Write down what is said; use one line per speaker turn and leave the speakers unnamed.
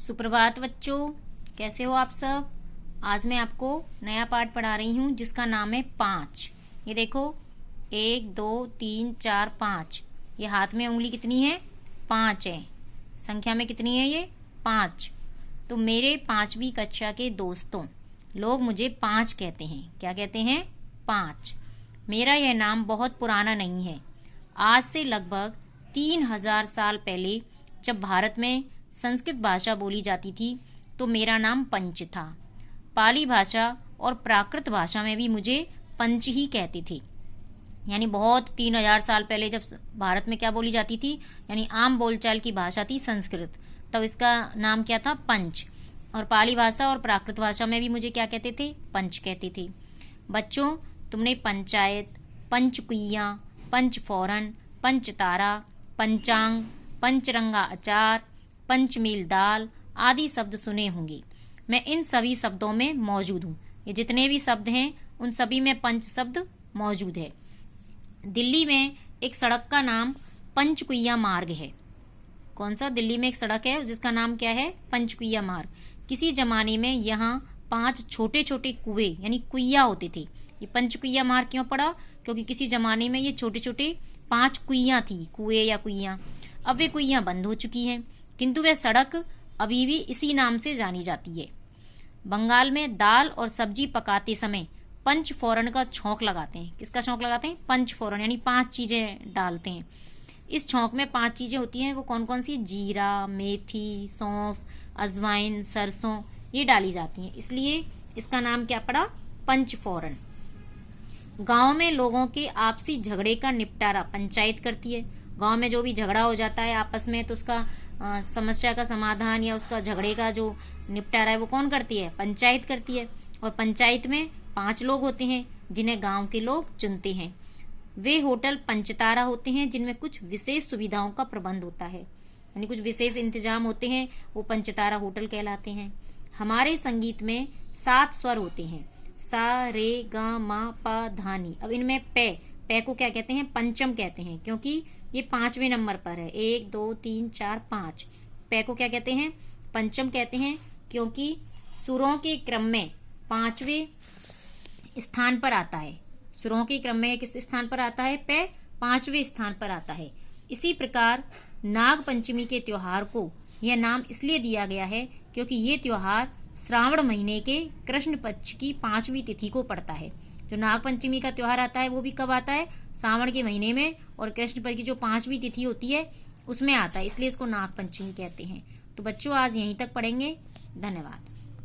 सुप्रभात बच्चों, कैसे हो आप सब। आज मैं आपको नया पाठ पढ़ा रही हूँ जिसका नाम है 5। ये देखो 1 2 3 4 5। ये हाथ में उंगली कितनी है? 5 है। संख्या में कितनी है ये? 5। तो मेरे 5वीं कक्षा के दोस्तों, लोग मुझे 5 कहते हैं। क्या कहते हैं? 5। मेरा यह नाम बहुत पुराना नहीं है। आज से लगभग 3000 साल पहले जब भारत में संस्कृत भाषा बोली जाती थी तो मेरा नाम पंच था। पाली भाषा और प्राकृत भाषा में भी मुझे पंच ही कहते थे। यानी बहुत 3000 साल पहले जब भारत में क्या बोली जाती थी, यानी आम बोलचाल की भाषा थी संस्कृत, तब इसका नाम क्या था? पंच। और पाली भाषा और प्राकृत भाषा में भी मुझे क्या कहते थे? पंच कहते थे। बच्चों, तुमने पंचायत, पंचकुइयाँ, पंचफोरन, पंचतारा, पंचांग, पंचरंगा अचार, पंचमील दाल आदि शब्द सुने होंगे। मैं इन सभी शब्दों में मौजूद हूँ। ये जितने भी शब्द हैं उन सभी में पंच शब्द मौजूद है। दिल्ली में एक सड़क का नाम पंचकुइया मार्ग है। कौन सा? दिल्ली में एक सड़क है जिसका नाम क्या है? पंचकुइया मार्ग। किसी जमाने में यहाँ 5 छोटे छोटे कुएं यानी कुइया होते थे। ये पंचकुइया मार्ग क्यों पड़ा? क्योंकि किसी जमाने में ये छोटे छोटे 5 कुइयाँ थी, कुएं या कुइयाँ। अब वे कुइयाँ बंद हो चुकी हैं, किंतु वह सड़क अभी भी इसी नाम से जानी जाती है। बंगाल में दाल और सब्जी पकाते समय पंचफोरन का छौंक लगाते हैं। किसका छौंक लगाते हैं? पंचफोरन, यानी 5 चीजें डालते हैं। इस छौंक में 5 चीजें होती हैं। वो कौन कौन सी? जीरा, मेथी, सौंफ, अजवाइन, सरसों, ये डाली जाती हैं। इसलिए इसका नाम क्या पड़ा? पंचफोरन। गांव में लोगों के आपसी झगड़े का निपटारा पंचायत करती है। गांव में जो भी झगड़ा हो जाता है आपस में, तो उसका समस्या का समाधान या उसका झगड़े का जो निपटारा है वो कौन करती है? पंचायत करती है। और पंचायत में 5 लोग होते हैं जिन्हें गांव के लोग चुनते हैं। वे होटल पंचतारा होते हैं जिनमें कुछ विशेष सुविधाओं का प्रबंध होता है, यानी कुछ विशेष इंतजाम होते हैं, वो पंचतारा होटल कहलाते हैं। हमारे संगीत में 7 स्वर होते हैं, सा रे गा मा पा धा नी। अब इनमें पे को क्या कहते हैं? पंचम कहते हैं, क्योंकि ये 5वें नंबर पर है। 1 2 3 4 5। पे को क्या कहते हैं? पंचम कहते हैं, क्योंकि सुरों के क्रम में 5वें स्थान पर आता है। सुरों के क्रम में किस स्थान पर आता है? पे 5वें स्थान पर आता है। इसी प्रकार नाग पंचमी के त्योहार को यह नाम इसलिए दिया गया है क्योंकि ये त्योहार श्रावण महीने के कृष्ण पक्ष की 5वीं तिथि को पड़ता है। जो नाग पंचमी का त्योहार आता है वो भी कब आता है? श्रावण के महीने में, और कृष्ण पक्ष की जो 5वीं तिथि होती है उसमें आता है, इसलिए इसको नाग पंचमी कहते हैं। तो बच्चों, आज यहीं तक पढ़ेंगे। धन्यवाद।